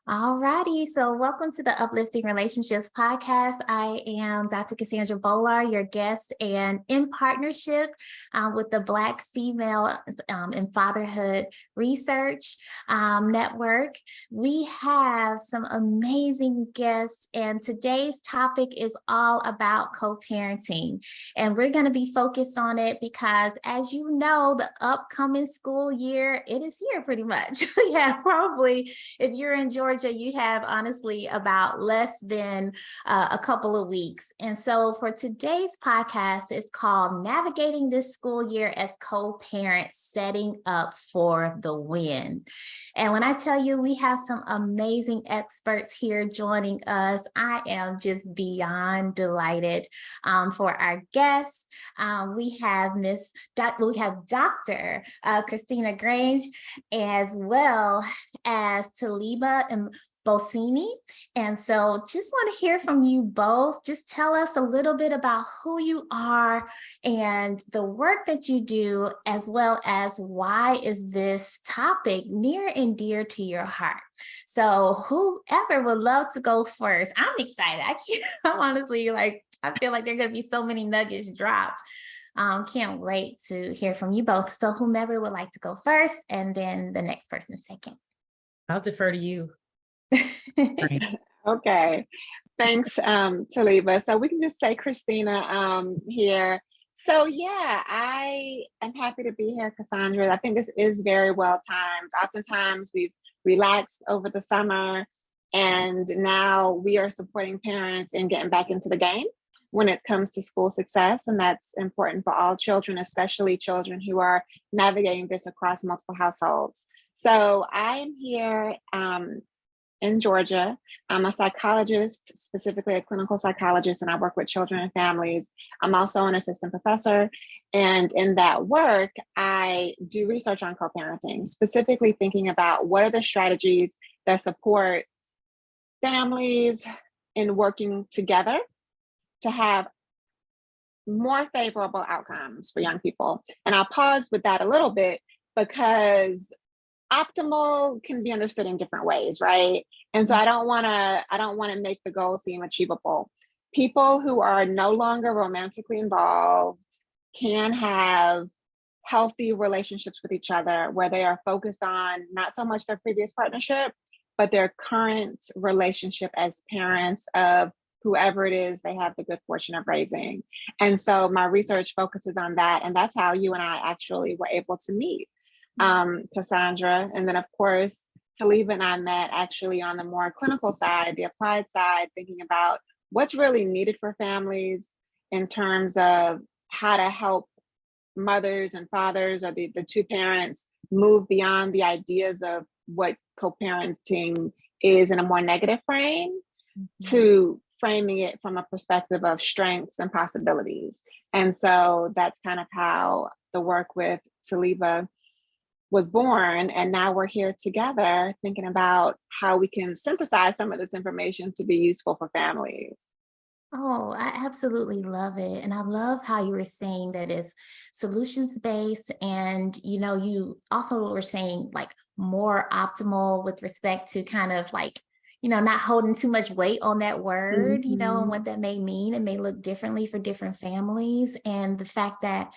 All righty. So welcome to the Uplifting Relationships podcast. I am Dr. Cassandra Bolar, your guest, and in partnership with the Black Female in Fatherhood Research Network, we have some amazing guests, and today's topic is all about co-parenting. And we're going to be focused on it because, as you know, the upcoming school year, it is here pretty much. Yeah, probably if you're in Georgia, you have honestly about less than a couple of weeks. And so for today's podcast, it's called Navigating This School Year as Co-Parents, Setting Up for the Win. And when I tell you we have some amazing experts here joining us, I am just beyond delighted for our guests. We have Dr. Christina Grange, as well as Taliba and Bosini. And so just want to hear from you both. Just tell us a little bit about who you are and the work that you do, as well as why is this topic near and dear to your heart. So whoever would love to go first, I'm excited. I'm honestly I feel like there are going to be so many nuggets dropped. Can't wait to hear from you both. So whomever would like to go first, and then the next person second. I'll defer to you. Okay, thanks, Taliba. So we can just say Christina here. So yeah, I am happy to be here, Cassandra. I think this is very well timed. Oftentimes we've relaxed over the summer, and now we are supporting parents in getting back into the game when it comes to school success. And that's important for all children, especially children who are navigating this across multiple households. So I am here in Georgia. I'm a psychologist, specifically a clinical psychologist, and I work with children and families. I'm also an assistant professor. And in that work, I do research on co-parenting, specifically thinking about what are the strategies that support families in working together to have more favorable outcomes for young people. And I'll pause with that a little bit because optimal can be understood in different ways, right? And so I don't want to make the goal seem achievable. People who are no longer romantically involved can have healthy relationships with each other where they are focused on not so much their previous partnership, but their current relationship as parents of whoever it is they have the good fortune of raising. And so my research focuses on that. And that's how you and I actually were able to meet, Cassandra. And then of course, Taliba and I met actually on the more clinical side, the applied side, thinking about what's really needed for families in terms of how to help mothers and fathers or the two parents move beyond the ideas of what co-parenting is in a more negative frame to framing it from a perspective of strengths and possibilities. And so that's kind of how the work with Taliba was born. And now we're here together thinking about how we can synthesize some of this information to be useful for families. Oh, I absolutely love it. And I love how you were saying that it's solutions-based. And, you also were saying more optimal with respect to kind of not holding too much weight on that word, and what that may mean. It may look differently for different families. And the fact that,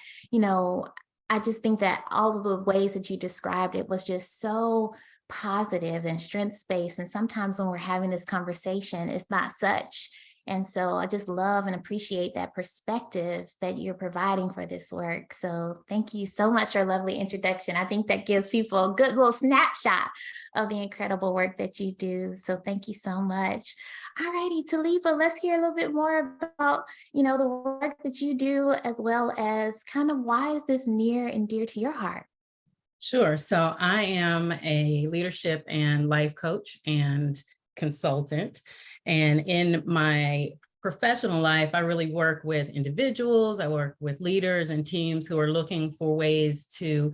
I just think that all of the ways that you described it was just so positive and strength-based. And sometimes when we're having this conversation, it's not such. And so I just love and appreciate that perspective that you're providing for this work. So thank you so much for a lovely introduction. I think that gives people a good little snapshot of the incredible work that you do. So thank you so much. All righty, Taliba, let's hear a little bit more about, the work that you do, as well as kind of why is this near and dear to your heart? Sure. So I am a leadership and life coach and consultant. And in my professional life, I really work with individuals. I work with leaders and teams who are looking for ways to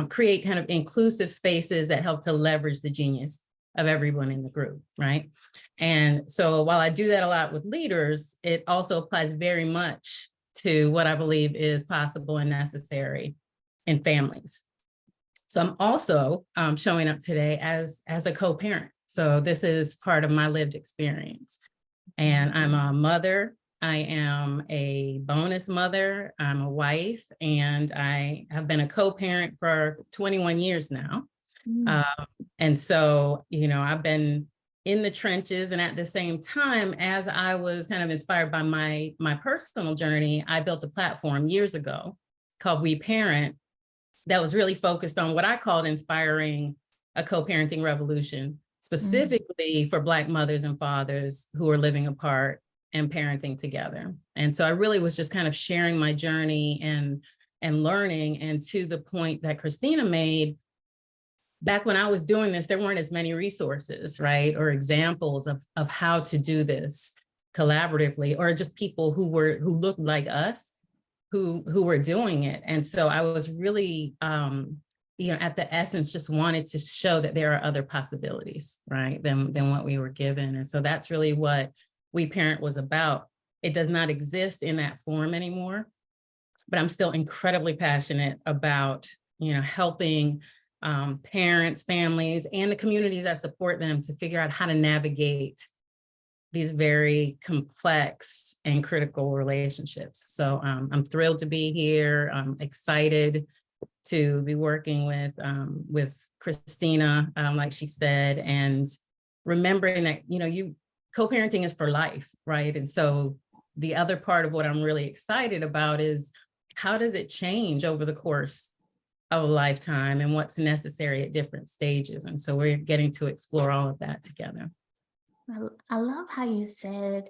create kind of inclusive spaces that help to leverage the genius of everyone in the group, right? And so while I do that a lot with leaders, it also applies very much to what I believe is possible and necessary in families. So I'm also showing up today as a co-parent. So this is part of my lived experience. And I'm a mother. I am a bonus mother. I'm a wife, and I have been a co-parent for 21 years now. And so, I've been in the trenches, and at the same time, as I was kind of inspired by my personal journey, I built a platform years ago called We Parent that was really focused on what I called inspiring a co-parenting revolution, specifically for Black mothers and fathers who are living apart and parenting together. And so I really was just kind of sharing my journey and learning. And to the point that Christina made, back when I was doing this, there weren't as many resources, right? Or examples of how to do this collaboratively, or just people who looked like us, who were doing it. And so I was really, at the essence, just wanted to show that there are other possibilities, right, than what we were given. And so that's really what We Parent was about. It does not exist in that form anymore, but I'm still incredibly passionate about, helping parents, families, and the communities that support them to figure out how to navigate these very complex and critical relationships. So I'm thrilled to be here. I'm excited to be working with Christina, like she said, and remembering that, co-parenting is for life, right? And so the other part of what I'm really excited about is how does it change over the course of a lifetime and what's necessary at different stages. And so we're getting to explore all of that together. I love how you said,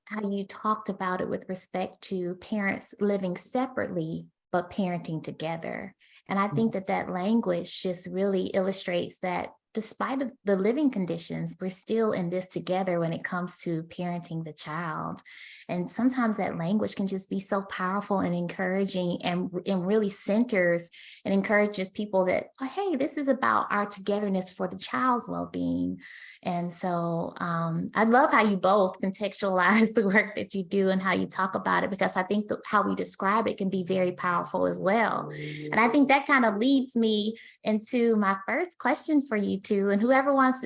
how you talked about it with respect to parents living separately, but parenting together. And I think that language just really illustrates that despite the living conditions, we're still in this together when it comes to parenting the child. And sometimes that language can just be so powerful and encouraging, and really centers and encourages people that, oh, hey, this is about our togetherness for the child's well-being. And so I love how you both contextualize the work that you do and how you talk about it, because I think how we describe it can be very powerful as well. And I think that kind of leads me into my first question for you two, and who wants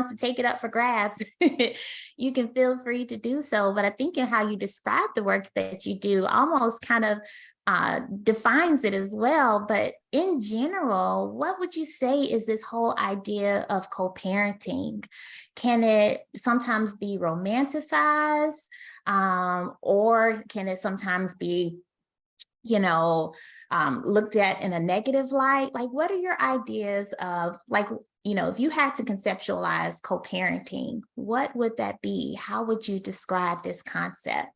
to take it up for grabs, you can feel free to do so. But I think in how you describe the work that you do almost kind of defines it as well. But in general, what would you say is this whole idea of co-parenting? Can it sometimes be romanticized, or can it sometimes be looked at in a negative light? Like, what are your ideas of, like, if you had to conceptualize co-parenting, what would that be? How would you describe this concept?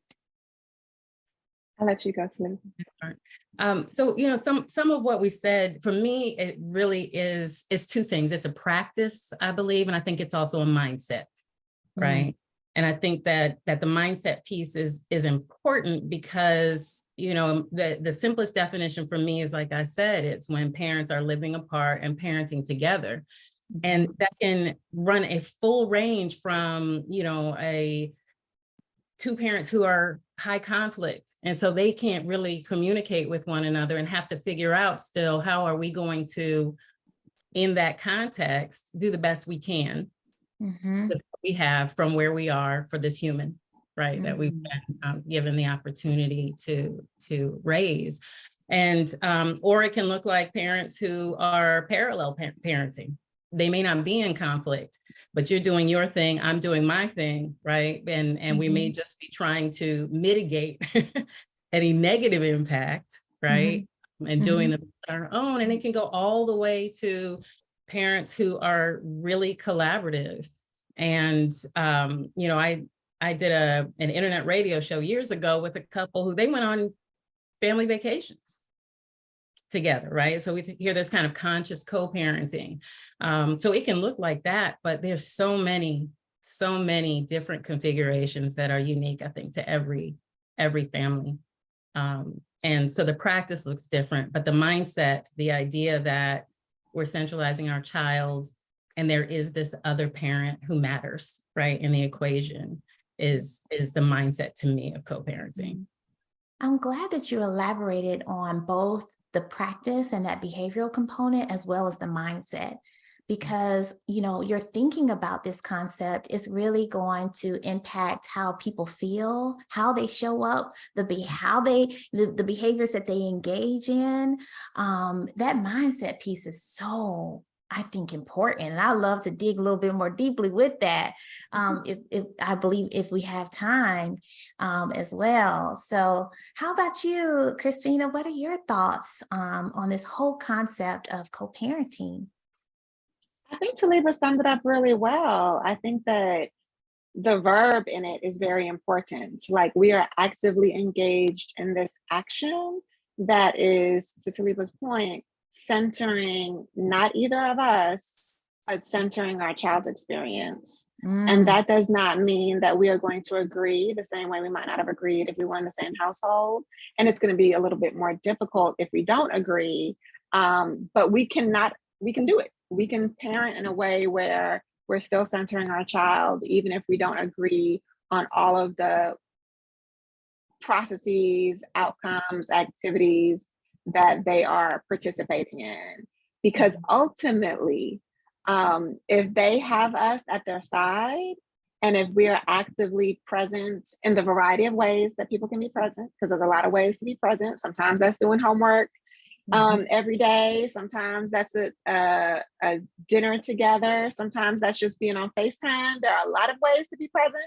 I'll let you go, Celine. So, some of what we said, for me, it really is two things. It's a practice, I believe, and I think it's also a mindset, right? And I think that the mindset piece is important because, the simplest definition for me is, like I said, it's when parents are living apart and parenting together. And that can run a full range from, two parents who are high conflict. And so they can't really communicate with one another and have to figure out still, how are we going to, in that context, do the best we can with what we have from where we are for this human, right? That we've been given the opportunity to raise. And, or it can look like parents who are parallel parenting. They may not be in conflict, but you're doing your thing, I'm doing my thing, right? And we may just be trying to mitigate any negative impact, right? And doing them on our own. And it can go all the way to parents who are really collaborative. And, I did an internet radio show years ago with a couple who they went on family vacations together, right? So we hear this kind of conscious co-parenting. So it can look like that, but there's so many different configurations that are unique, I think, to every family. And so the practice looks different, but the mindset, the idea that we're centralizing our child and there is this other parent who matters, right, in the equation is the mindset to me of co-parenting. I'm glad that you elaborated on both the practice and that behavioral component, as well as the mindset, because, you're thinking about this concept is really going to impact how people feel, how they show up, the behaviors that they engage in. That mindset piece is so, I think, important. And I love to dig a little bit more deeply with that. If I believe if we have time as well. So how about you, Christina? What are your thoughts on this whole concept of co-parenting? I think Taliba summed it up really well. I think that the verb in it is very important. Like, we are actively engaged in this action that is, to Taliba's point, centering not either of us, but centering our child's experience. And that does not mean that we are going to agree the same way we might not have agreed if we were in the same household. And it's going to be a little bit more difficult if we don't agree. But we can do it. We can parent in a way where we're still centering our child, even if we don't agree on all of the processes, outcomes, activities that they are participating in. Because ultimately, if they have us at their side, and if we are actively present in the variety of ways that people can be present, because there's a lot of ways to be present. Sometimes that's doing homework every day. Sometimes that's a dinner together. Sometimes that's just being on FaceTime. There are a lot of ways to be present.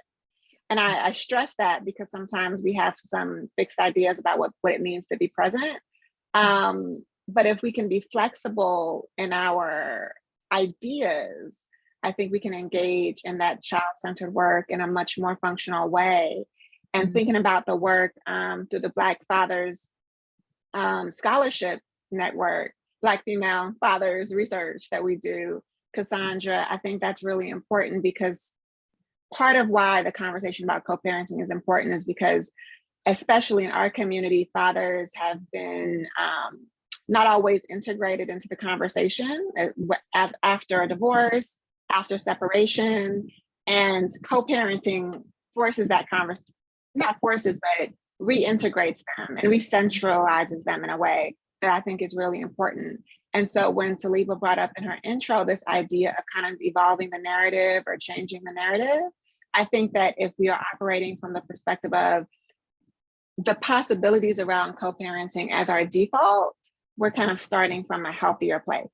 And I stress that because sometimes we have some fixed ideas about what it means to be present. But if we can be flexible in our ideas, I think we can engage in that child-centered work in a much more functional way. And thinking about the work through the Black Fathers Scholarship Network, Black Female Fathers Research that we do, Cassandra, I think that's really important, because part of why the conversation about co-parenting is important is because, especially in our community, fathers have been not always integrated into the conversation after a divorce, after separation, and co-parenting forces that conversation, not forces, but reintegrates them and recentralizes them in a way that I think is really important. And so when Taliba brought up in her intro this idea of kind of evolving the narrative or changing the narrative, I think that if we are operating from the perspective of the possibilities around co-parenting as our default, we're kind of starting from a healthier place.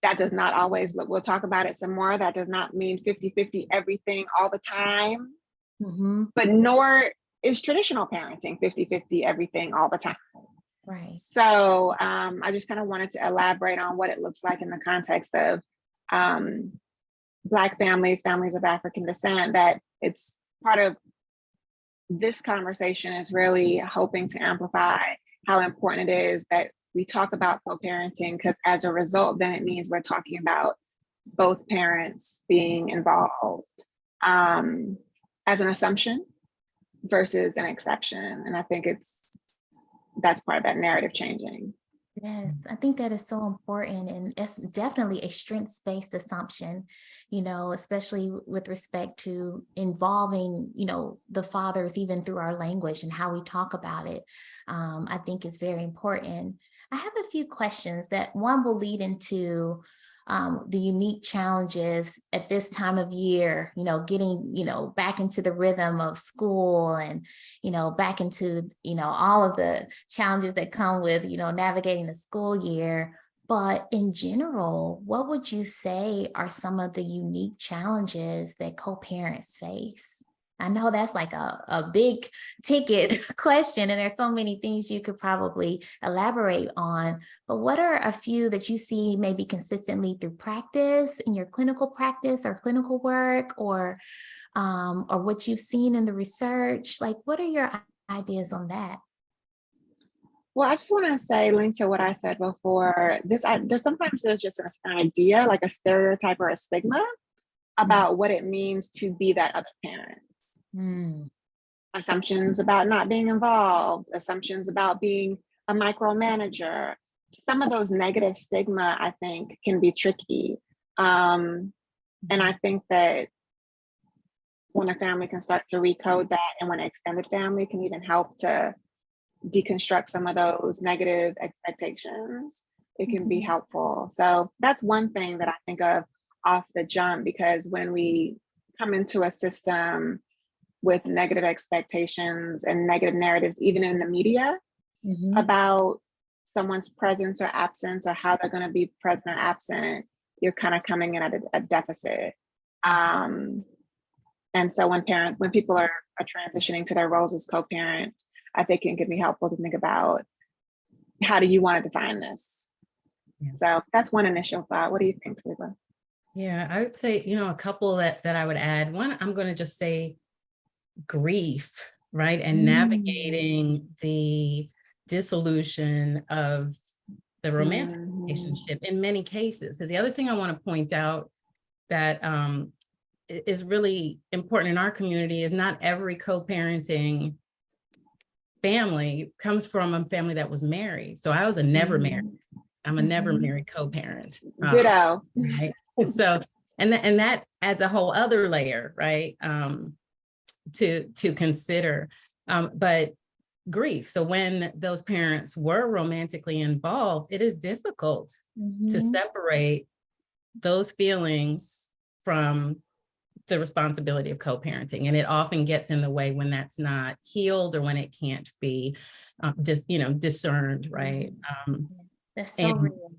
That does not always look, we'll talk about it some more, that does not mean 50-50 everything all the time, but nor is traditional parenting 50-50 everything all the time. Right. So I just kind of wanted to elaborate on what it looks like in the context of Black families, families of African descent, that it's part of this conversation is really hoping to amplify how important it is that we talk about co-parenting, because as a result, then it means we're talking about both parents being involved as an assumption versus an exception. And I think that's part of that narrative changing. Yes, I think that is so important, and it's definitely a strengths-based assumption, especially with respect to involving, the fathers even through our language and how we talk about it. I think is very important. I have a few questions that one will lead into the unique challenges at this time of year, getting, back into the rhythm of school and, back into, all of the challenges that come with, navigating the school year. But in general, what would you say are some of the unique challenges that co-parents face? I know that's like a big ticket question, and there's so many things you could probably elaborate on, but what are a few that you see maybe consistently through practice, in your clinical practice or clinical work, or what you've seen in the research? Like, what are your ideas on that? Well, I just want to say, linked to what I said before, there's sometimes just an idea, like a stereotype or a stigma about what it means to be that other parent. Assumptions about not being involved, assumptions about being a micromanager. Some of those negative stigma, I think, can be tricky. And I think that when a family can start to recode that, and when an extended family can even help to deconstruct some of those negative expectations, it can be helpful. So that's one thing that I think of off the jump, because when we come into a system with negative expectations and negative narratives, even in the media, about someone's presence or absence, or how they're going to be present or absent, you're kind of coming in at a deficit. And so when people are transitioning to their roles as co-parent, I think it can be helpful to think about, how do you want to define this? Yeah. So that's one initial thought. What do you think, Taliba? Yeah, I would say, a couple that I would add. One, I'm going to just say grief, right? And navigating the dissolution of the romantic relationship in many cases. Because the other thing I want to point out that is really important in our community is not every co-parenting family comes from a family that was married. So I was a never married. I'm a never married co-parent. Ditto. Right? So, and that adds a whole other layer, right? To consider, but grief. So when those parents were romantically involved, it is difficult to separate those feelings from the responsibility of co-parenting. And it often gets in the way when that's not healed or when it can't be discerned, right? That's so real.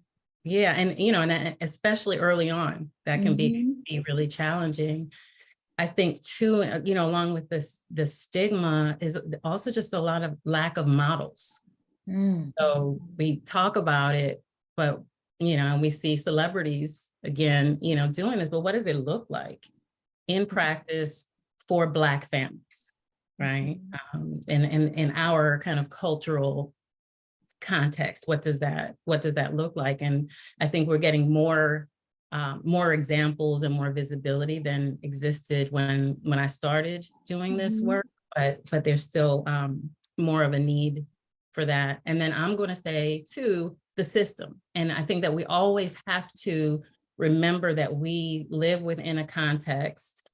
Yeah, and especially early on, that can be really challenging. I think too, along with the stigma is also just a lot of lack of models. So we talk about it, but we see celebrities again, doing this, but what does it look like in practice for Black families, right? And in our kind of cultural context, what does that look like? And I think we're getting more examples and more visibility than existed when I started doing this work, but there's still more of a need for that. And then I'm going to say too, the system. And I think that we always have to remember that we live within a context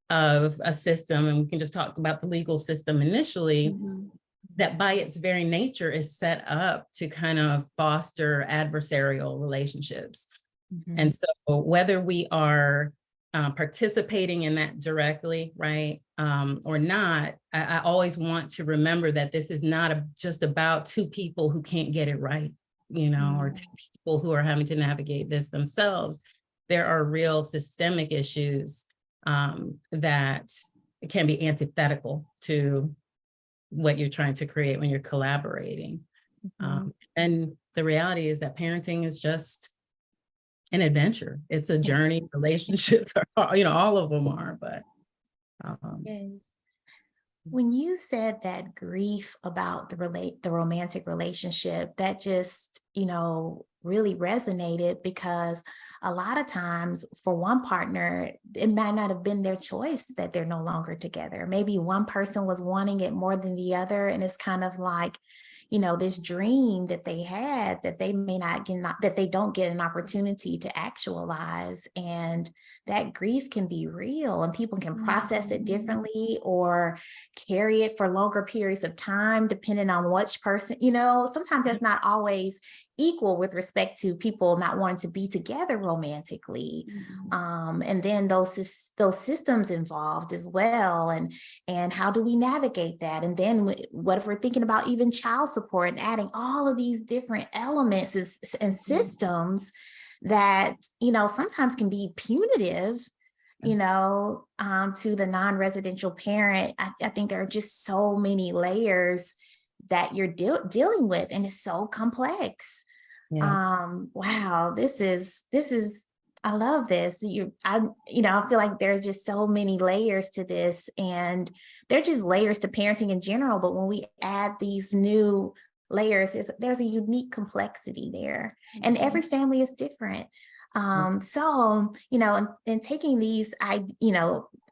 of a system, and we can just talk about the legal system initially, that by its very nature is set up to kind of foster adversarial relationships. And so whether we are participating in that directly, right, or not, I always want to remember that this is not just about two people who can't get it right, or two people who are having to navigate this themselves. There are real systemic issues that can be antithetical to what you're trying to create when you're collaborating. And the reality is that parenting is just an adventure. It's a journey. Relationships are, all of them are, but. Yes. When you said that grief about the romantic relationship, that just, really resonated, because a lot of times for one partner, it might not have been their choice that they're no longer together. Maybe one person was wanting it more than the other. And it's kind of like, this dream that they had that they may not get, that they don't get an opportunity to actualize. And that grief can be real, and people can process it differently or carry it for longer periods of time, depending on which person, sometimes that's not always equal with respect to people not wanting to be together romantically. And then those systems involved as well. And how do we navigate that? And then what if we're thinking about even child support and adding all of these different elements and systems that, sometimes can be punitive, to the non-residential parent. I think there are just so many layers that you're dealing with, and it's so complex. Yes. Wow, this is, I love this. I feel like there's just so many layers to this, and they're just layers to parenting in general. But when we add these new layers, there's a unique complexity there, and every family is different. So, and taking these,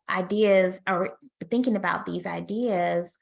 ideas, or thinking about these ideas,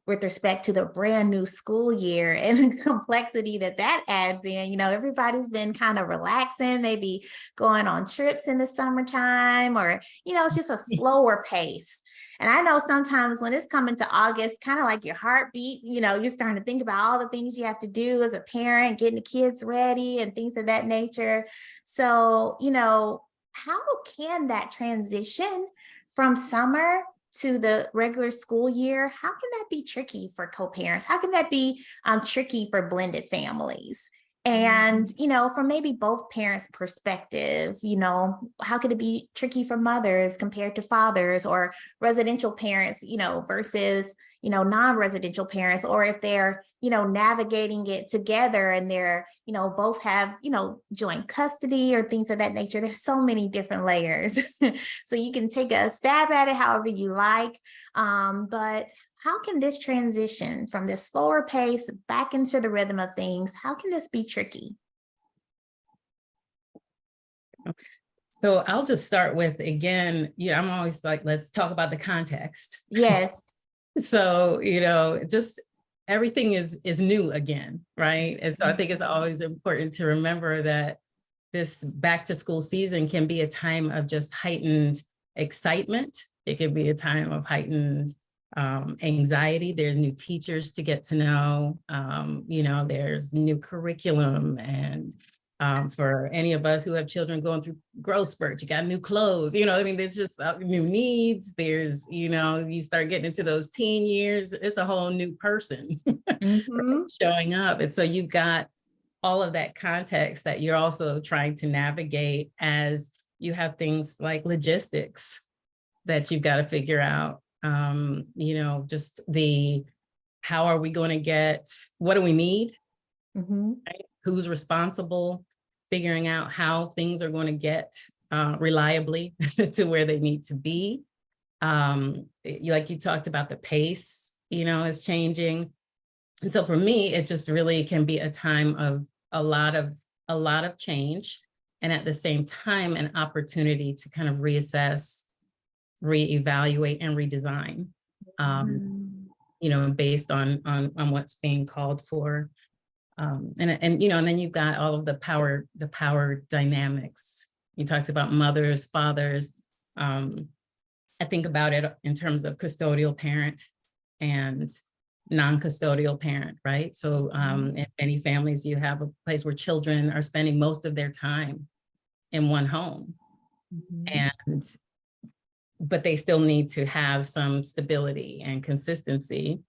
with respect to the brand new school year and the complexity that adds in. You know, everybody's been kind of relaxing, maybe going on trips in the summertime, or, you know, it's just a slower pace. And I know sometimes when it's coming to August, kind of like your heartbeat, you know, you're starting to think about all the things you have to do as a parent, getting the kids ready and things of that nature. So, you know, how can that transition from summer to the regular school year, how can that be tricky for co-parents? How can that be tricky for blended families? And, you know, from maybe both parents' perspective, you know, how could it be tricky for mothers compared to fathers, or residential parents, you know, versus, you know, non-residential parents, or if they're, you know, navigating it together and they're, you know, both have, you know, joint custody or things of that nature. There's so many different layers. So you can take a stab at it however you like. But how can this transition from this slower pace back into the rhythm of things, how can this be tricky? So I'll just start with, again, you know, I'm always like, let's talk about the context. Yes. So, you know, just everything is new again, right? And so I think it's always important to remember that this back to school season can be a time of just heightened excitement. It can be a time of heightened anxiety. There's new teachers to get to know. You know, there's new curriculum, and for any of us who have children going through growth spurts, you got new clothes, you know, I mean, there's just new needs. There's, you know, you start getting into those teen years, it's a whole new person showing up. And so you've got all of that context that you're also trying to navigate as you have things like logistics that you've got to figure out. You know, just how are we going to get, what do we need? Right? Who's responsible, figuring out how things are going to get reliably to where they need to be. Like you talked about, the pace, you know, is changing. And so for me, it just really can be a time of a lot of change. And at the same time, an opportunity to kind of reassess, reevaluate, and redesign, you know, based on what's being called for. And you know, and then you've got all of the power dynamics. You talked about mothers, fathers. I think about it in terms of custodial parent and non-custodial parent, right? So in many families, you have a place where children are spending most of their time in one home, but they still need to have some stability and consistency,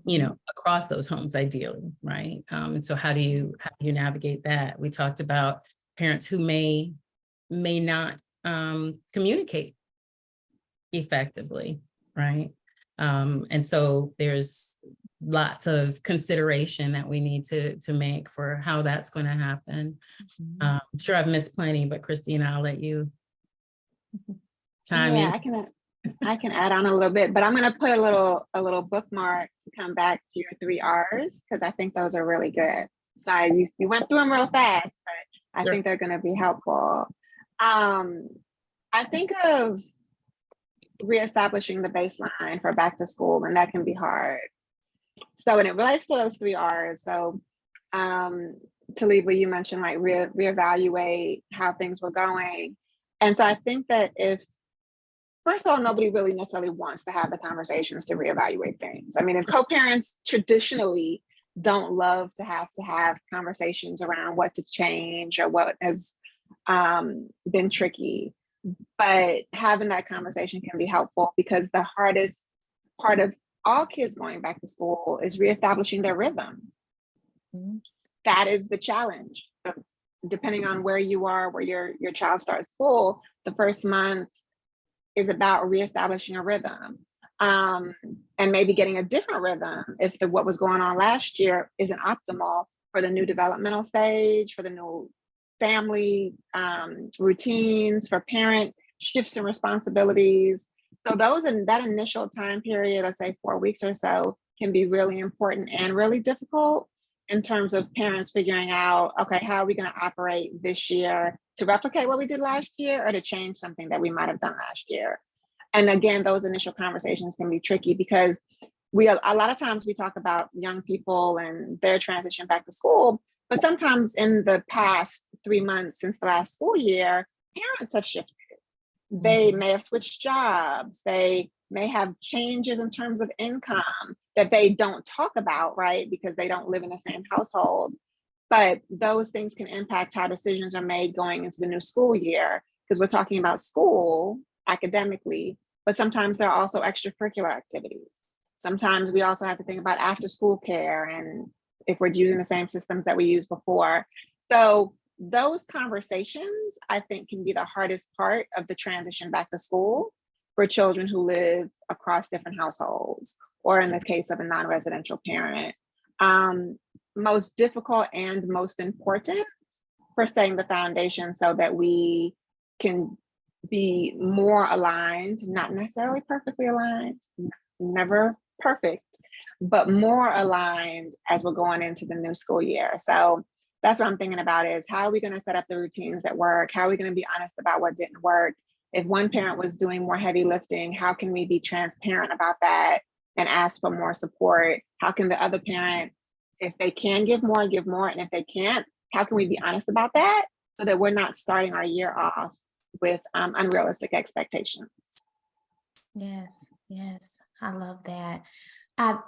you know, across those homes, ideally, right? And so how do you navigate that? We talked about parents who may not communicate effectively, right? And so there's lots of consideration that we need to make for how that's going to happen. I'm sure I've missed plenty, but Christina, I'll let you chime in. I can add on a little bit, but I'm going to put a little bookmark to come back to your 3 R's, because I think those are really good. Sorry, you went through them real fast, but I think they're going to be helpful. I think of reestablishing the baseline for back to school, and that can be hard. So when it relates to those 3 R's, so Taliba, you mentioned like reevaluate how things were going. And so I think that first of all, nobody really necessarily wants to have the conversations to reevaluate things. I mean, if co-parents traditionally don't love to have conversations around what to change or what has been tricky, but having that conversation can be helpful, because the hardest part of all kids going back to school is reestablishing their rhythm. That is the challenge. Depending on where you are, where your child starts school, the first month is about reestablishing a rhythm, and maybe getting a different rhythm if what was going on last year isn't optimal for the new developmental stage, for the new family routines, for parent shifts and responsibilities. So that initial time period, let's say 4 weeks or so, can be really important and really difficult in terms of parents figuring out, okay, how are we going to operate this year to replicate what we did last year, or to change something that we might have done last year? And again, those initial conversations can be tricky, because a lot of times we talk about young people and their transition back to school, but sometimes in the past 3 months since the last school year, parents have shifted. They may have switched jobs. They may have changes in terms of income that they don't talk about, right? Because they don't live in the same household. But those things can impact how decisions are made going into the new school year, because we're talking about school academically, but sometimes there are also extracurricular activities. Sometimes we also have to think about after school care and if we're using the same systems that we used before. So those conversations, I think, can be the hardest part of the transition back to school for children who live across different households, or in the case of a non-residential parent. Most difficult and most important for setting the foundation so that we can be more aligned, not necessarily perfectly aligned, never perfect, but more aligned as we're going into the new school year. So that's what I'm thinking about, is how are we going to set up the routines that work? How are we going to be honest about what didn't work? If one parent was doing more heavy lifting, how can we be transparent about that and ask for more support? How can the other parent, if they can give more, and if they can't, how can we be honest about that so that we're not starting our year off with unrealistic expectations? Yes, yes, I love that. I,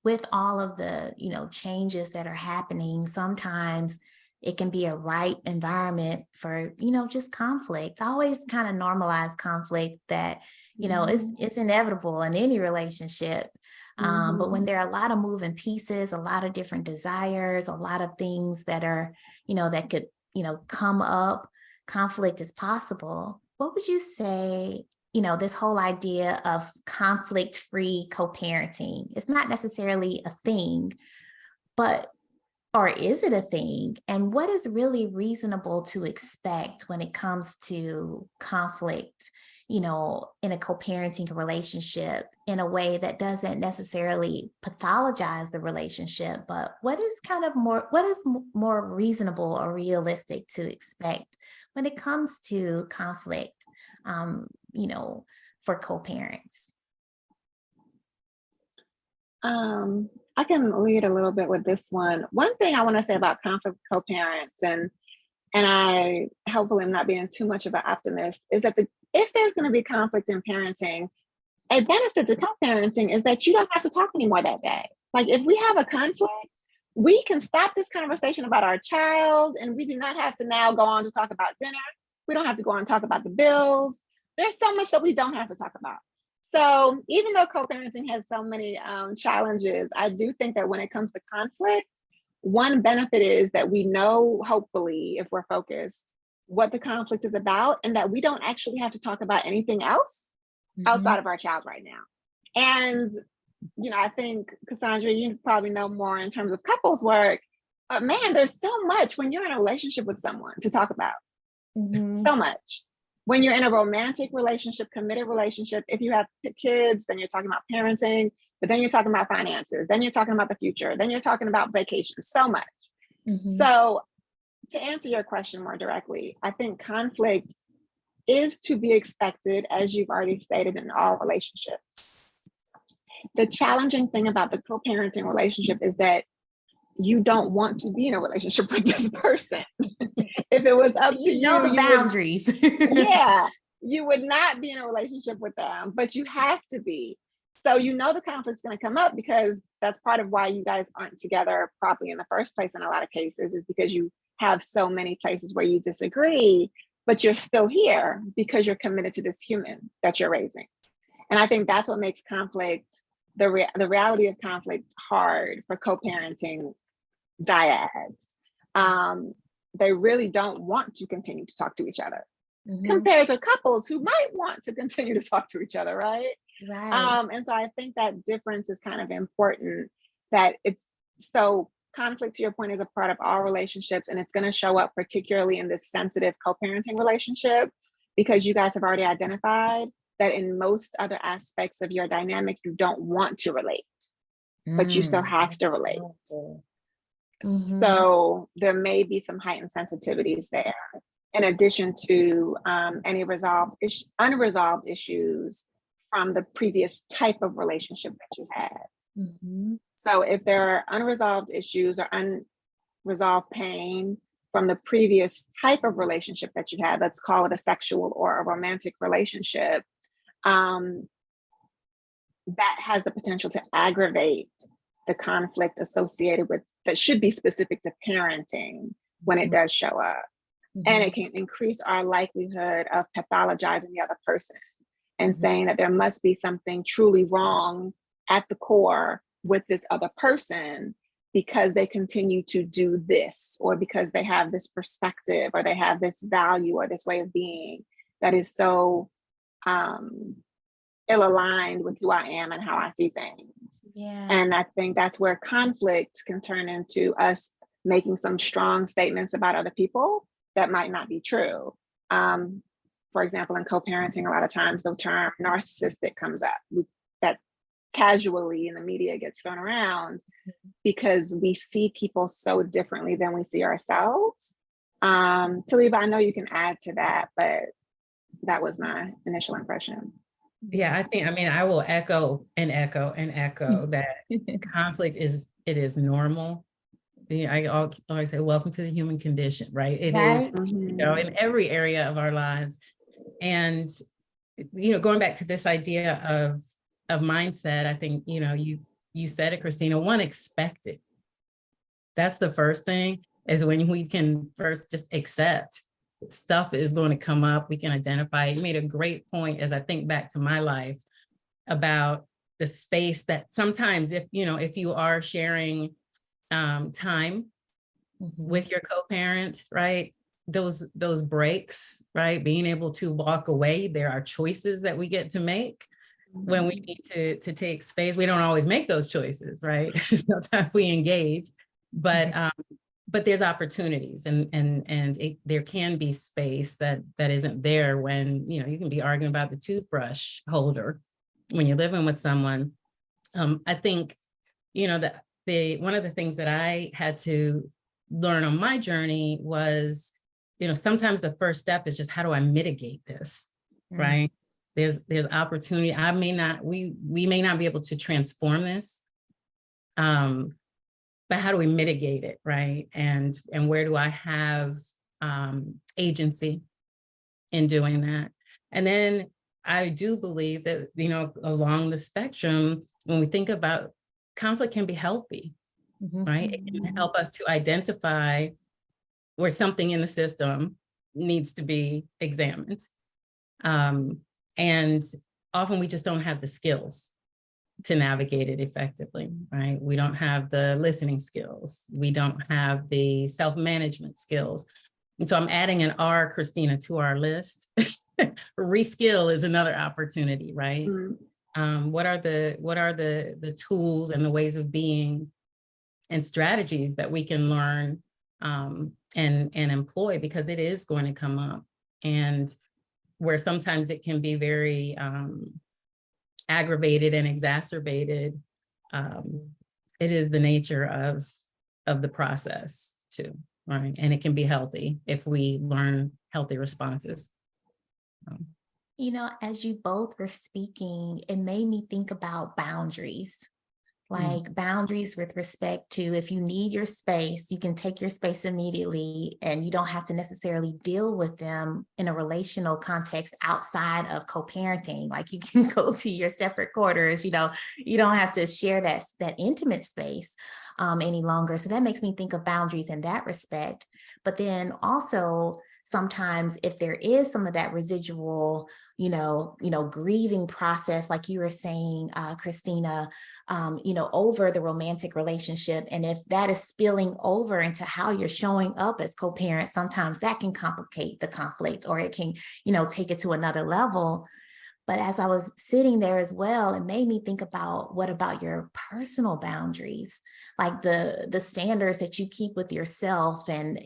with all of the, changes that are happening, sometimes it can be a right environment for, just conflict. I always kind of normalize conflict that, it's inevitable in any relationship. But when there are a lot of moving pieces, a lot of different desires, a lot of things that are, that could, come up, conflict is possible. What would you say, this whole idea of conflict-free co-parenting? It's not necessarily a thing, or is it a thing? And what is really reasonable to expect when it comes to conflict, in a co-parenting relationship, in a way that doesn't necessarily pathologize the relationship, but what is more reasonable or realistic to expect when it comes to conflict, for co-parents? I can lead a little bit with this one. One thing I want to say about conflict with co-parents, and I hopefully am not being too much of an optimist, is that if there's going to be conflict in parenting, a benefit to co-parenting is that you don't have to talk anymore that day. Like, if we have a conflict, we can stop this conversation about our child, and we do not have to now go on to talk about dinner. We don't have to go on and talk about the bills. There's so much that we don't have to talk about. So even though co-parenting has so many challenges, I do think that when it comes to conflict, one benefit is that we know, hopefully, if we're focused, what the conflict is about, and that we don't actually have to talk about anything else outside of our child right now. And, I think, Cassandra, you probably know more in terms of couples work, but man, there's so much when you're in a relationship with someone to talk about. So much. When you're in a romantic relationship, committed relationship, if you have kids, then you're talking about parenting, but then you're talking about finances, then you're talking about the future, then you're talking about vacations, so much. So to answer your question more directly, I think conflict is to be expected, as you've already stated, in all relationships. The challenging thing about the co-parenting relationship is that you don't want to be in a relationship with this person. If it was up to you, the boundaries. You would not be in a relationship with them, but you have to be. So the conflict's going to come up, because that's part of why you guys aren't together properly in the first place in a lot of cases, is because you have so many places where you disagree, but you're still here because you're committed to this human that you're raising. And I think that's what makes conflict, the reality of conflict, hard for co-parenting dyads. They really don't want to continue to talk to each other, compared to couples who might want to continue to talk to each other, right? And so I think that difference is kind of important, that conflict, to your point, is a part of all relationships, and it's going to show up particularly in this sensitive co-parenting relationship, because you guys have already identified that in most other aspects of your dynamic, you don't want to relate, but you still have to relate. So there may be some heightened sensitivities there, in addition to any unresolved issues from the previous type of relationship that you had. Mhm. So if there are unresolved issues or unresolved pain from the previous type of relationship that you had, let's call it a sexual or a romantic relationship, um, that has the potential to aggravate the conflict associated with that should be specific to parenting when it does show up. And it can increase our likelihood of pathologizing the other person and saying that there must be something truly wrong at the core with this other person because they continue to do this, or because they have this perspective, or they have this value or this way of being that is so ill-aligned with who I am and how I see things. Yeah. And I think that's where conflict can turn into us making some strong statements about other people that might not be true. For example, in co-parenting, a lot of times the term narcissistic comes up. That casually in the media gets thrown around because we see people so differently than we see ourselves. Taliba, I know you can add to that, but that was my initial impression. Yeah, I mean, I will echo and echo and echo that conflict is normal. Yeah, I always say, welcome to the human condition, right? It is, Right. in every area of our lives. And, going back to this idea of mindset, I think, you said it, Christina, one, expect it. That's the first thing, is when we can first just accept stuff is going to come up. We can identify it. You made a great point as I think back to my life about the space that sometimes if you are sharing time with your co-parent, right? Those breaks, right? Being able to walk away. There are choices that we get to make when we need to take space. We don't always make those choices, right? Sometimes we engage, but there's opportunities, and there can be space that isn't there when you can be arguing about the toothbrush holder when you're living with someone. I think that one of the things that I had to learn on my journey was sometimes the first step is just, how do I mitigate this, right? There's opportunity. We may not be able to transform this, but how do we mitigate it, right? And where do I have agency in doing that? And then I do believe that, along the spectrum, when we think about conflict, can be healthy, right? It can help us to identify where something in the system needs to be examined. And often we just don't have the skills to navigate it effectively, right? We don't have the listening skills. We don't have the self-management skills. And so I'm adding an R, Christina, to our list. Reskill is another opportunity, right? What are the tools and the ways of being and strategies that we can learn and employ, because it is going to come up, and where sometimes it can be very aggravated and exacerbated. It is the nature of the process too, right? And it can be healthy if we learn healthy responses. As you both were speaking, it made me think about boundaries. Like boundaries with respect to, if you need your space, you can take your space immediately, and you don't have to necessarily deal with them in a relational context outside of co-parenting. Like you can go to your separate quarters, you don't have to share that intimate space any longer. So that makes me think of boundaries in that respect. But then also, sometimes if there is some of that residual, grieving process, like you were saying, Christina, over the romantic relationship, and if that is spilling over into how you're showing up as co-parents, sometimes that can complicate the conflict, or it can, take it to another level. But as I was sitting there as well, it made me think about, what about your personal boundaries? Like the standards that you keep with yourself, and,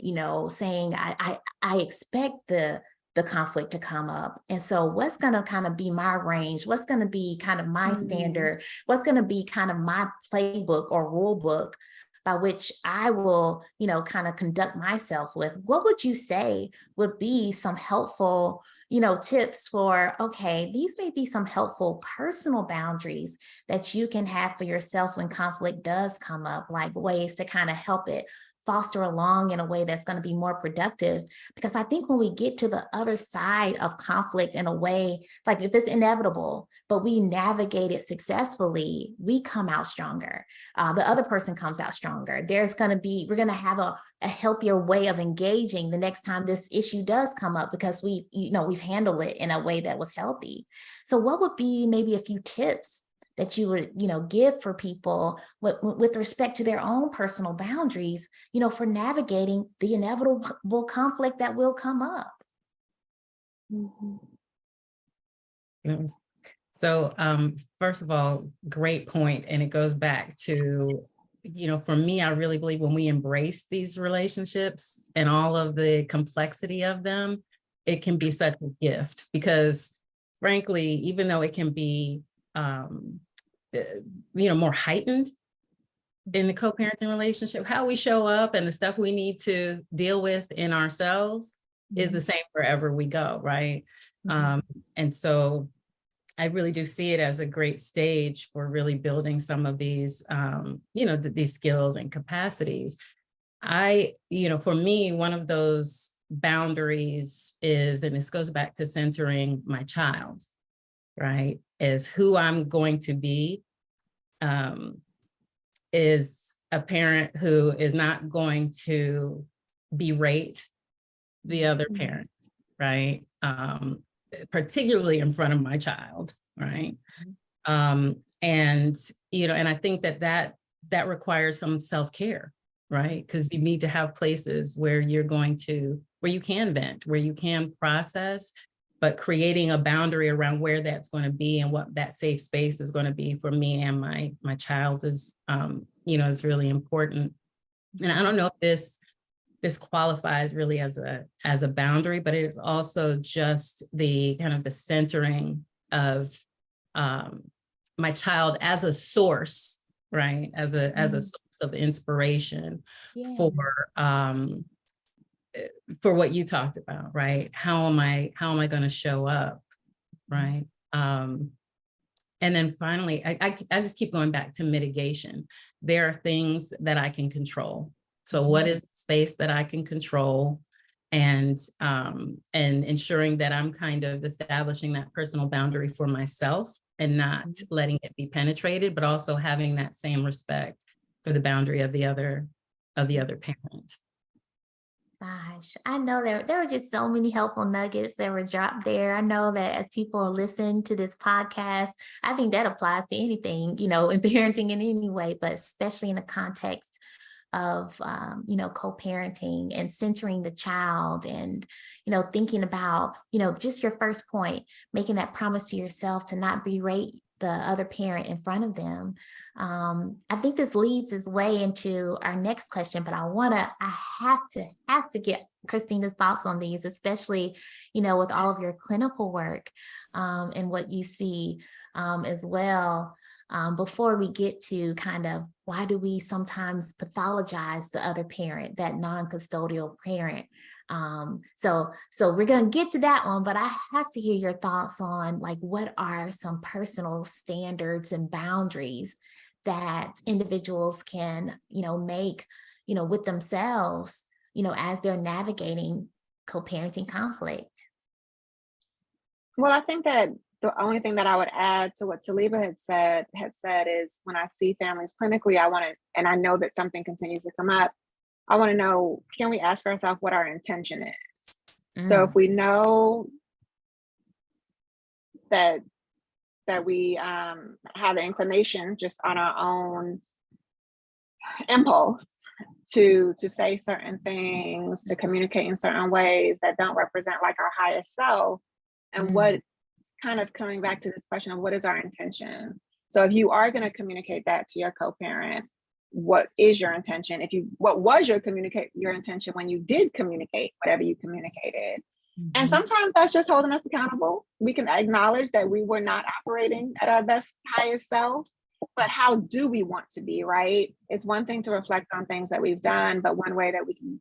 saying, I expect the conflict to come up. And so what's going to kind of be my range? What's going to be kind of my standard? What's going to be kind of my playbook or rule book by which I will, kind of conduct myself with. What would you say would be some helpful, tips for, okay, these may be some helpful personal boundaries that you can have for yourself when conflict does come up, like ways to kind of help it foster along in a way that's going to be more productive. Because I think when we get to the other side of conflict in a way, like if it's inevitable, but we navigate it successfully, we come out stronger. The other person comes out stronger. We're going to have a healthier way of engaging the next time this issue does come up because we've handled it in a way that was healthy. So what would be maybe a few tips that you would, give for people with respect to their own personal boundaries, for navigating the inevitable conflict that will come up? Mhm. So first of all, great point. And it goes back to, for me, I really believe when we embrace these relationships and all of the complexity of them, it can be such a gift because frankly, even though it can be, more heightened in the co-parenting relationship, how we show up and the stuff we need to deal with in ourselves is the same wherever we go, right? And so I really do see it as a great stage for really building some of these, these skills and capacities. For me, one of those boundaries is, and this goes back to centering my child, right? Is who I'm going to be, is a parent who is not going to berate the other parent, right? Particularly in front of my child, right? And I think that requires some self-care, right? Because you need to have places where you can vent, where you can process, but creating a boundary around where that's going to be and what that safe space is going to be for me and my child is, is really important. And I don't know if this qualifies really as a boundary, but it is also just the kind of the centering of my child as a source, right? As a source of inspiration for what you talked about, right? How am I going to show up, right? And then finally, I just keep going back to mitigation. There are things that I can control. So what is the space that I can control, and ensuring that I'm kind of establishing that personal boundary for myself and not letting it be penetrated, but also having that same respect for the boundary of the other parent. Gosh, I know there were just so many helpful nuggets that were dropped there. I know that as people listen to this podcast, I think that applies to anything, in parenting in any way, but especially in the context of, co-parenting and centering the child and, thinking about, just your first point, making that promise to yourself to not berate the other parent in front of them. I think this leads us way into our next question, but I have to get Christina's thoughts on these, especially, with all of your clinical work and what you see as well. Before we get to kind of why do we sometimes pathologize the other parent, that non-custodial parent. So we're going to get to that one, but I have to hear your thoughts on like, what are some personal standards and boundaries that individuals can, make, with themselves, as they're navigating co-parenting conflict? Well, I think that the only thing that I would add to what Taliba had said is when I see families clinically, and I know that something continues to come up, I want to know, can we ask ourselves what our intention is? So if we know that we have the inclination just on our own impulse to say certain things, to communicate in certain ways that don't represent like our higher self, and what kind of coming back to this question of what is our intention? So if you are going to communicate that to your co-parent, what is your intention? What was your intention when you did communicate whatever you communicated? And sometimes that's just holding us accountable. We can acknowledge that we were not operating at our best, highest self. but how do we want to be, right? It's one thing to reflect on things that we've done, but one way that we can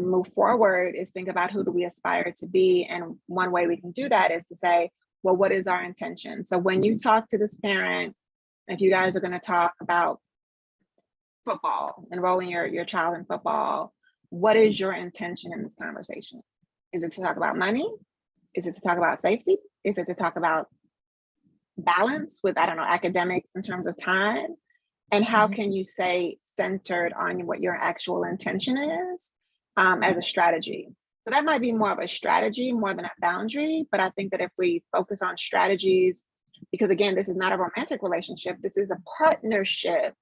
move forward is think about who do we aspire to be. And one way we can do that is to say, well, what is our intention? So when you talk to this parent, if you guys are going to talk about football, enrolling your child in football, what is your intention in this conversation? Is it to talk about money? Is it to talk about safety? Is it to talk about balance with, I don't know, academics in terms of time? And how can you say centered on what your actual intention is as a strategy? So that might be more of a strategy more than a boundary. But I think that if we focus on strategies, because again, this is not a romantic relationship, this is a partnership,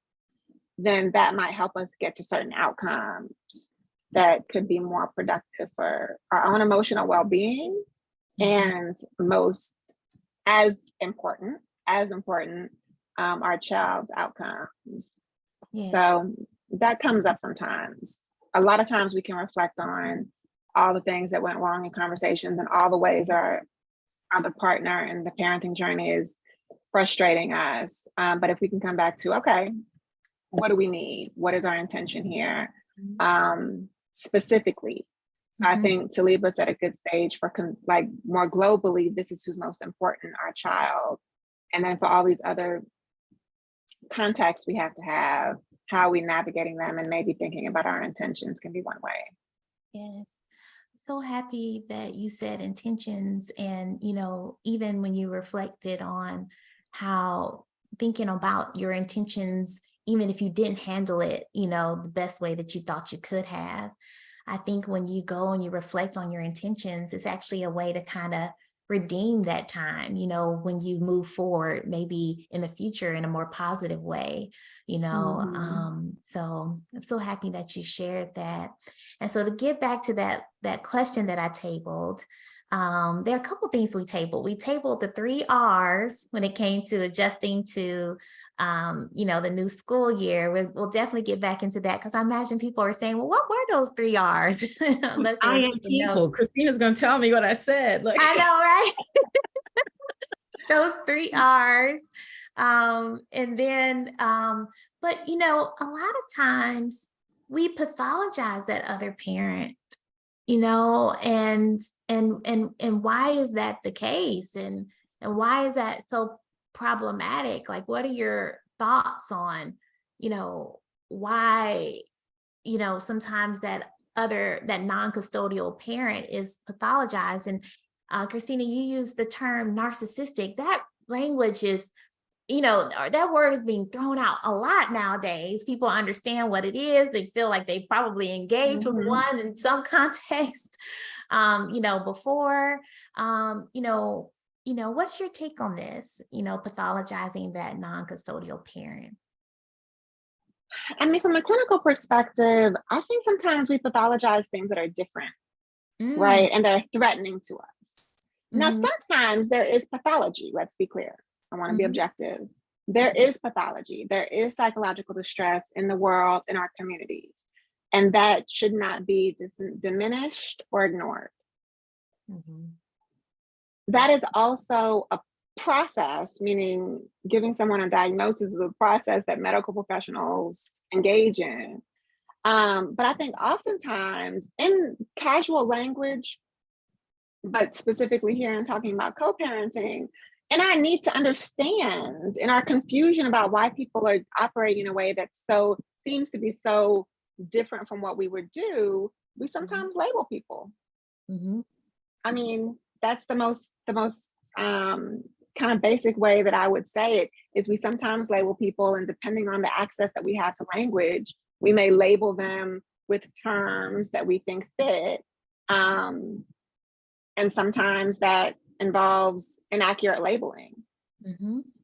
then that might help us get to certain outcomes that could be more productive for our own emotional well-being and most as important, our child's outcomes. Yes. So that comes up sometimes. A lot of times we can reflect on all the things that went wrong in conversations and all the ways that our other partner in the parenting journey is frustrating us. But if we can come back to, okay, what do we need? What is our intention here? Specifically. So I think to leave us at a good stage for like more globally, this is who's most important, our child. And then for all these other contexts we have to have, how are we navigating them and maybe thinking about our intentions can be one way. Yes. So happy that you said intentions, and, you know, even when you reflected on how thinking about your intentions, even if you didn't handle it, you know, the best way that you thought you could have, I think when you go and you reflect on your intentions, it's actually a way to kind of redeem that time, you know, when you move forward, maybe in the future in a more positive way, you know. So I'm so happy that you shared that. And so to get back to that question that I tabled, there are a couple of things we tabled. We tabled the 3 R's when it came to adjusting to you know, the new school year. We'll definitely get back into that, because I imagine people are saying, well, what were those 3 R's? I am people. Christina's going to tell me what I said. Like, I know, right? Those 3 R's. And then, but you know, a lot of times we pathologize that other parent, you know, and why is that the case? And why is that so problematic? Like, what are your thoughts on, you know, why, you know, sometimes that non-custodial parent is pathologized? And Christina, you use the term narcissistic. That language is, you know, that word is being thrown out a lot nowadays. People understand what it is. They feel like they probably engaged with one in some context, you know, before, you know, what's your take on this, you know, pathologizing that non-custodial parent? I mean, from a clinical perspective, I think sometimes we pathologize things that are different, right? And that are threatening to us. Now, sometimes there is pathology, let's be clear. I want to be objective. There is pathology. There is psychological distress in the world, in our communities. And that should not be diminished or ignored. That is also a process, meaning giving someone a diagnosis is a process that medical professionals engage in. But I think oftentimes in casual language, but specifically here in talking about co-parenting, and our need to understand and our confusion about why people are operating in a way that seems to be so different from what we would do, we sometimes label people. I mean, that's the most kind of basic way that I would say it, is we sometimes label people, and depending on the access that we have to language, we may label them with terms that we think fit. And sometimes that involves inaccurate labeling.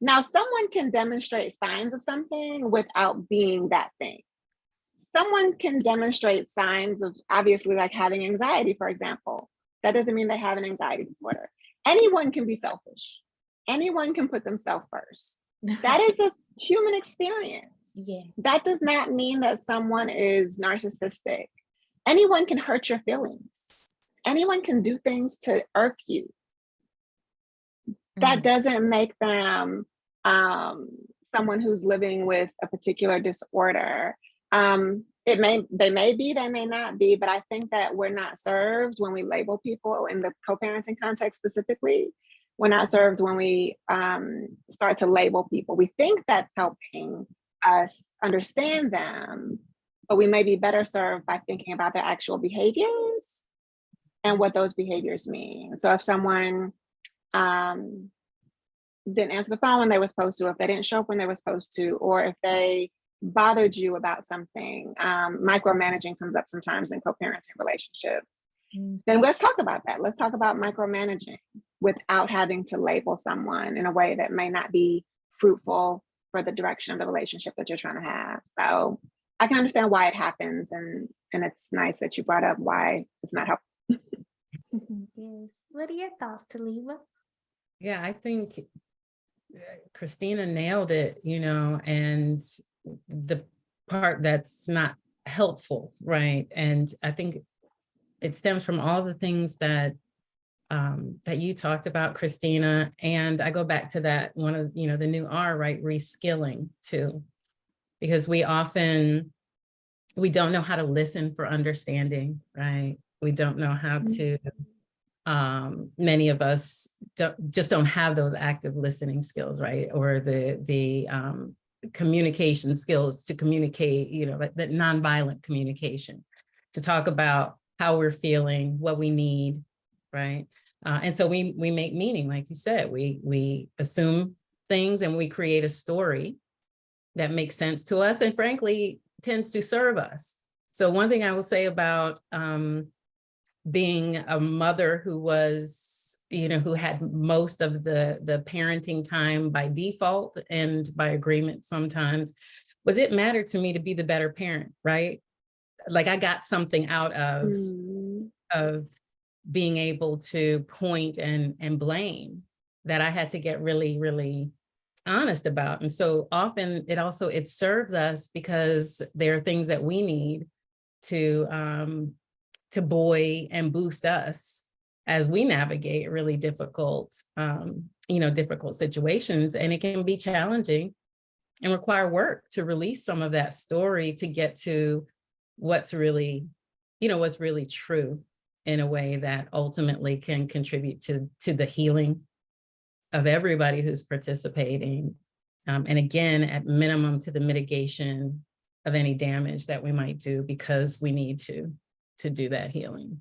Now, someone can demonstrate signs of something without being that thing. Someone can demonstrate signs of, obviously, like having anxiety, for example. That doesn't mean they have an anxiety disorder. Anyone can be selfish. Anyone can put themselves first. That is a human experience. Yes. That does not mean that someone is narcissistic. Anyone can hurt your feelings. Anyone can do things to irk you. That doesn't make them someone who's living with a particular disorder. They may be, they may not be, but I think that we're not served when we label people in the co-parenting context specifically. We're not served when we start to label people. We think that's helping us understand them, but we may be better served by thinking about their actual behaviors and what those behaviors mean. So if someone didn't answer the phone when they were supposed to, if they didn't show up when they were supposed to, or if they bothered you about something, micromanaging comes up sometimes in co-parenting relationships. Then let's talk about that. Let's talk about micromanaging without having to label someone in a way that may not be fruitful for the direction of the relationship that you're trying to have. So I can understand why it happens, and it's nice that you brought up why it's not helpful. Yes. What are your thoughts, Taliba? Yeah, I think Christina nailed it, and the part that's not helpful, right? And I think it stems from all the things that you talked about, Christina. And I go back to that one of, the new R, right? Reskilling too, because we don't know how to listen for understanding, right? We don't know how to, many of us don't have those active listening skills, right? Or the communication skills to communicate, that nonviolent communication, to talk about how we're feeling, what we need, right? And so we make meaning, like you said, we assume things and we create a story that makes sense to us and frankly tends to serve us. So one thing I will say about being a mother who was, who had most of the parenting time by default and by agreement sometimes, was it mattered to me to be the better parent, right? Like I got something out of being able to point and blame that I had to get really, really honest about. And so often it serves us because there are things that we need to buoy and boost us as we navigate really difficult, difficult situations. And it can be challenging and require work to release some of that story to get to what's really true in a way that ultimately can contribute to the healing of everybody who's participating. And again, at minimum, to the mitigation of any damage that we might do because we need to do that healing.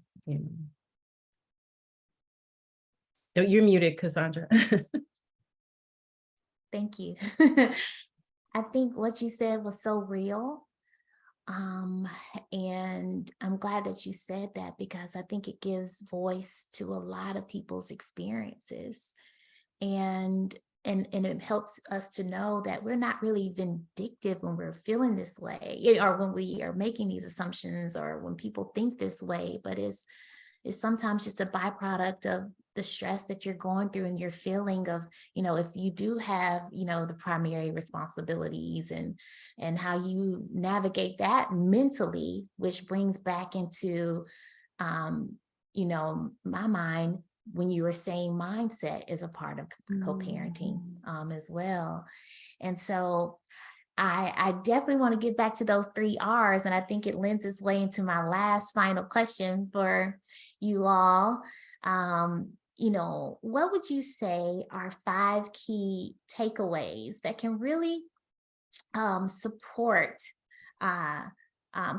No, you're muted, Cassandra. Thank you. I think what you said was so real. And I'm glad that you said that because I think it gives voice to a lot of people's experiences. And it helps us to know that we're not really vindictive when we're feeling this way, or when we are making these assumptions, or when people think this way, but it's sometimes just a byproduct of the stress that you're going through and your feeling of, if you do have, the primary responsibilities and how you navigate that mentally, which brings back into, my mind, when you were saying mindset is a part of co-parenting as well. And so I definitely want to get back to those 3 R's. And I think it lends its way into my last final question for you all. What would you say are 5 key takeaways that can really support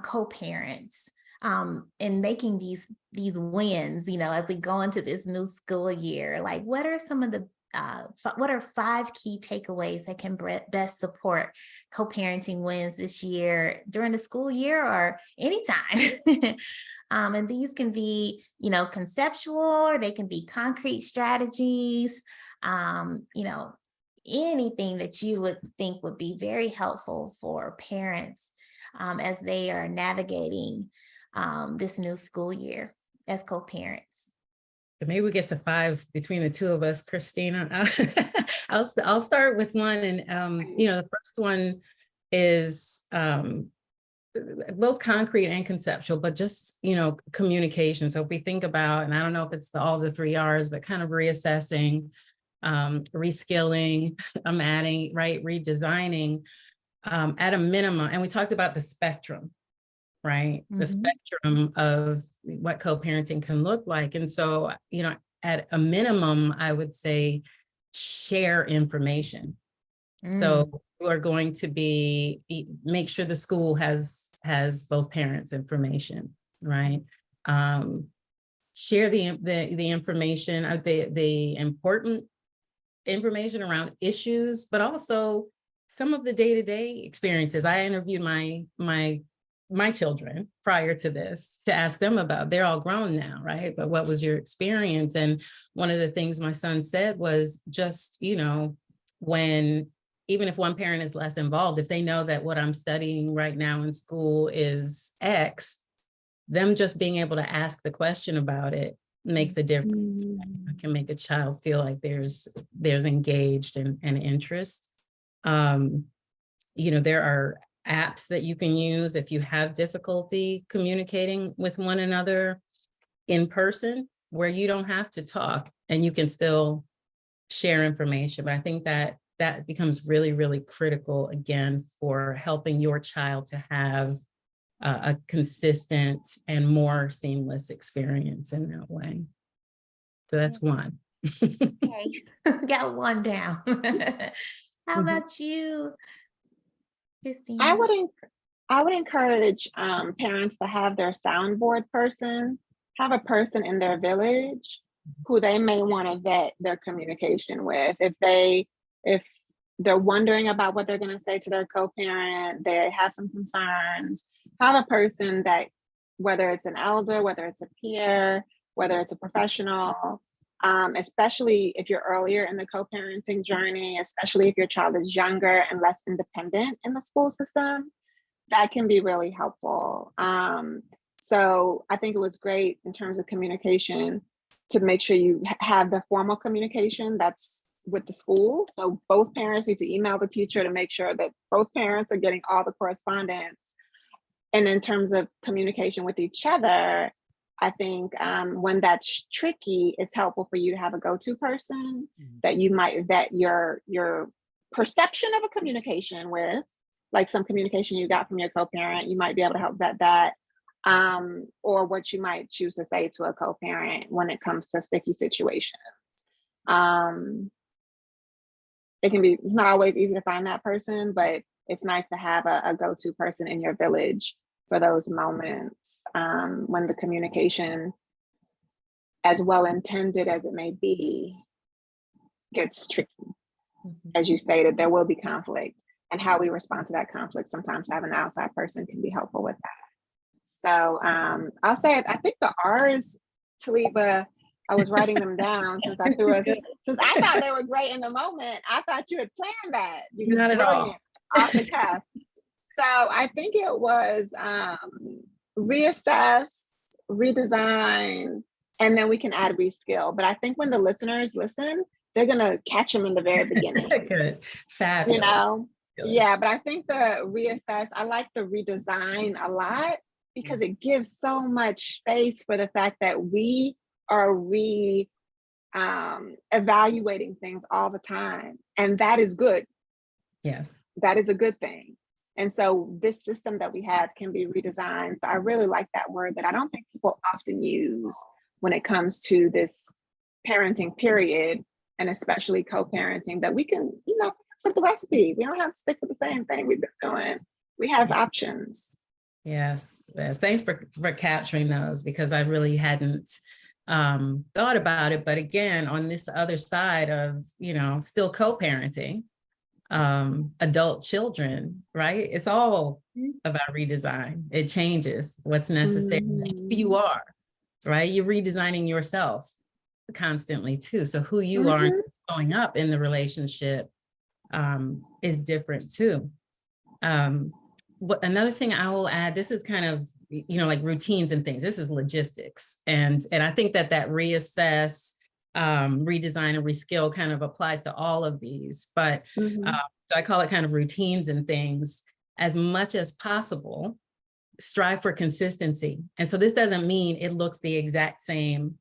co-parents in making these wins, as we go into this new school year? Like, what are some of the what are 5 key takeaways that can best support co-parenting wins this year during the school year or anytime? And these can be, conceptual, or they can be concrete strategies, anything that you would think would be very helpful for parents as they are navigating this new school year as co-parents. Maybe we get to 5 between the 2 of us, Christina. I'll start with one, and the first one is both concrete and conceptual, but just communication. So if we think about, and I don't know if it's all the 3 R's, but kind of reassessing reskilling, I'm adding, right, redesigning at a minimum. And we talked about the spectrum, right? The spectrum of what co-parenting can look like. And so, at a minimum, I would say share information. So we're going to make sure the school has both parents' information, right? Share the information, the important information around issues, but also some of the day-to-day experiences. I interviewed my children prior to this to ask them about, they're all grown now, right? But what was your experience? And one of the things my son said was just, when, even if one parent is less involved, if they know that what I'm studying right now in school is X, them just being able to ask the question about it makes a difference. It can make a child feel like there's engaged and interest. There are apps that you can use if you have difficulty communicating with one another in person, where you don't have to talk and you can still share information. But I think that becomes really, really critical, again, for helping your child to have a consistent and more seamless experience in that way. So that's one. Okay, got one down. How about you, Christina? I would encourage parents to have their soundboard person, have a person in their village who they may want to vet their communication with. If they're wondering about what they're going to say to their co-parent, they have some concerns, have a person that, whether it's an elder, whether it's a peer, whether it's a professional, especially if you're earlier in the co-parenting journey, especially if your child is younger and less independent in the school system, that can be really helpful. So I think it was great in terms of communication to make sure you have the formal communication that's with the school. So both parents need to email the teacher to make sure that both parents are getting all the correspondence. And in terms of communication with each other, I think when that's tricky, it's helpful for you to have a go-to person that you might vet your perception of a communication with, like some communication you got from your co-parent. You might be able to help vet that, or what you might choose to say to a co-parent when it comes to sticky situations. It's not always easy to find that person, but it's nice to have a go-to person in your village for those moments when the communication, as well intended as it may be, gets tricky. As you stated, there will be conflict, and how we respond to that conflict, sometimes having an outside person can be helpful with that. So I'll say it, I think the R's, Taliba, I was writing them down since I thought they were great in the moment. I thought you had planned that. You was Not brilliant off the cuff. So I think it was reassess, redesign, and then we can add reskill. But I think when the listeners listen, they're gonna catch them in the very beginning. Good, fabulous. Fabulous. Yeah, but I think the reassess, I like the redesign a lot because it gives so much space for the fact that we are evaluating things all the time, and that is good. Yes, that is a good thing. And so this system that we have can be redesigned. So I really like that word that I don't think people often use when it comes to this parenting period, and especially co-parenting, that we can, put the recipe. We don't have to stick with the same thing we've been doing. We have options. Yes. Thanks for capturing those, because I really hadn't thought about it. But again, on this other side of, still co-parenting, adult children, right? It's all about redesign. It changes what's necessary, who you are, right? You're redesigning yourself constantly too. So who you are showing up in the relationship is different too. Another thing I will add, this is kind of, like routines and things. This is logistics. And I think that reassess, redesign and reskill kind of applies to all of these, but so I call it kind of routines and things. As much as possible, strive for consistency. And so this doesn't mean it looks the exact same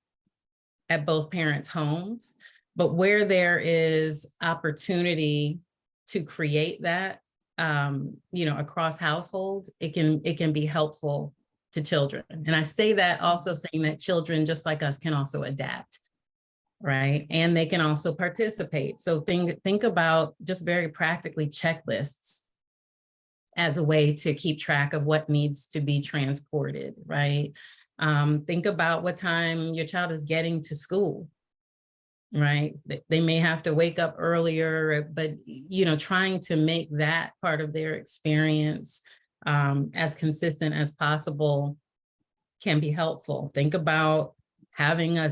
at both parents' homes, But where there is opportunity to create that, across households, it can be helpful to children. And I say that also saying that children, just like us, can also adapt, right? And they can also participate. So think about just very practically checklists as a way to keep track of what needs to be transported, right? Think about what time your child is getting to school, right? They may have to wake up earlier, but trying to make that part of their experience as consistent as possible can be helpful. Think about having a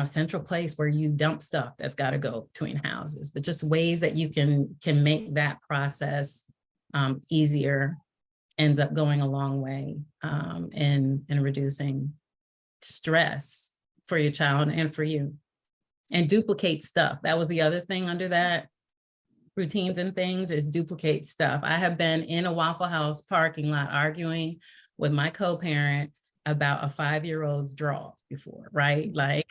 central place where you dump stuff that's got to go between houses, but just ways that you can make that process easier ends up going a long way in reducing stress for your child and for you. And duplicate stuff. That was the other thing under that, routines and things, is duplicate stuff. I have been in a Waffle House parking lot arguing with my co-parent about a 5-year-old's drawers before, right? Like,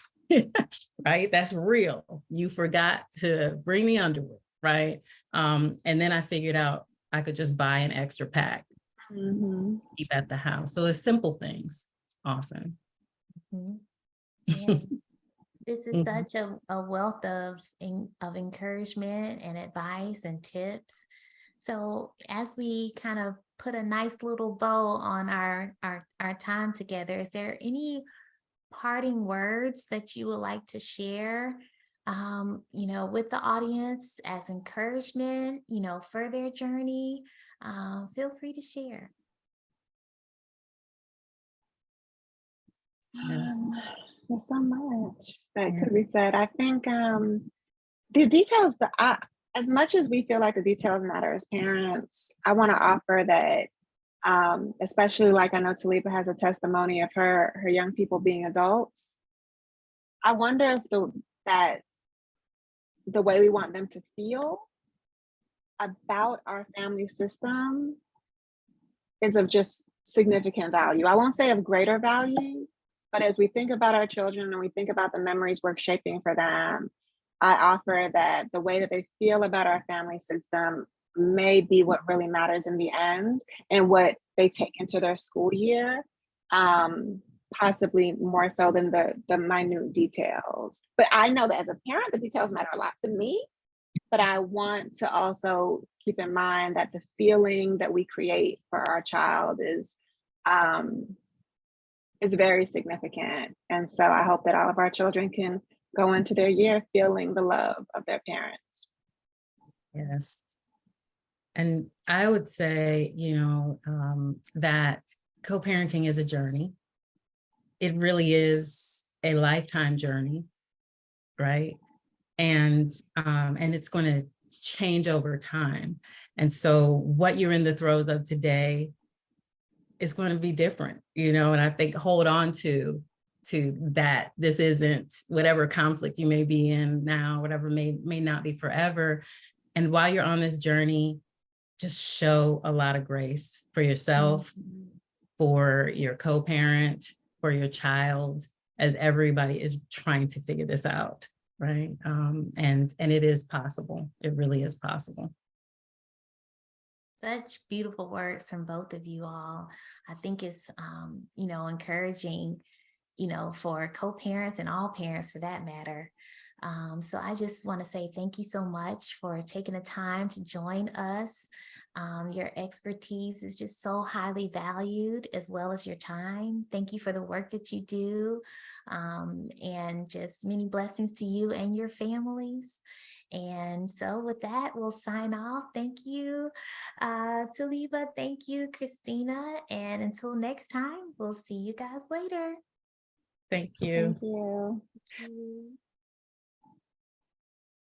right? That's real. You forgot to bring the underwear, right? And then I figured out I could just buy an extra pack, keep at the house. So it's simple things often. Yeah. This is such a wealth of encouragement and advice and tips. So as we kind of put a nice little bow on our time together, is there any parting words that you would like to share, with the audience as encouragement, for their journey? Feel free to share. There's so much that could be said. I think the details, as much as we feel like the details matter as parents, I want to offer that, especially like I know Taliba has a testimony of her young people being adults. I wonder if the way we want them to feel about our family system is of just significant value. I won't say of greater value, but as we think about our children and we think about the memories we're shaping for them, I offer that the way that they feel about our family system may be what really matters in the end, and what they take into their school year, possibly more so than the minute details. But I know that as a parent, the details matter a lot to me, but I want to also keep in mind that the feeling that we create for our child is very significant. And so I hope that all of our children can go into their year feeling the love of their parents. Yes. And I would say, that co-parenting is a journey. It really is a lifetime journey, right? And it's going to change over time. And so what you're in the throes of today is going to be different, and I think hold on to that. This isn't whatever conflict you may be in now, whatever may not be forever. And while you're on this journey, just show a lot of grace for yourself, for your co-parent, for your child, as everybody is trying to figure this out, right? And it is possible. It really is possible. Such beautiful words from both of you all. I think it's, encouraging, for co-parents and all parents for that matter. So I just want to say thank you so much for taking the time to join us. Your expertise is just so highly valued, as well as your time. Thank you for the work that you do, and just many blessings to you and your families. And so with that, we'll sign off. Thank you, Taliba. Thank you, Christina. And until next time, we'll see you guys later. Thank you. Thank you. Thank you.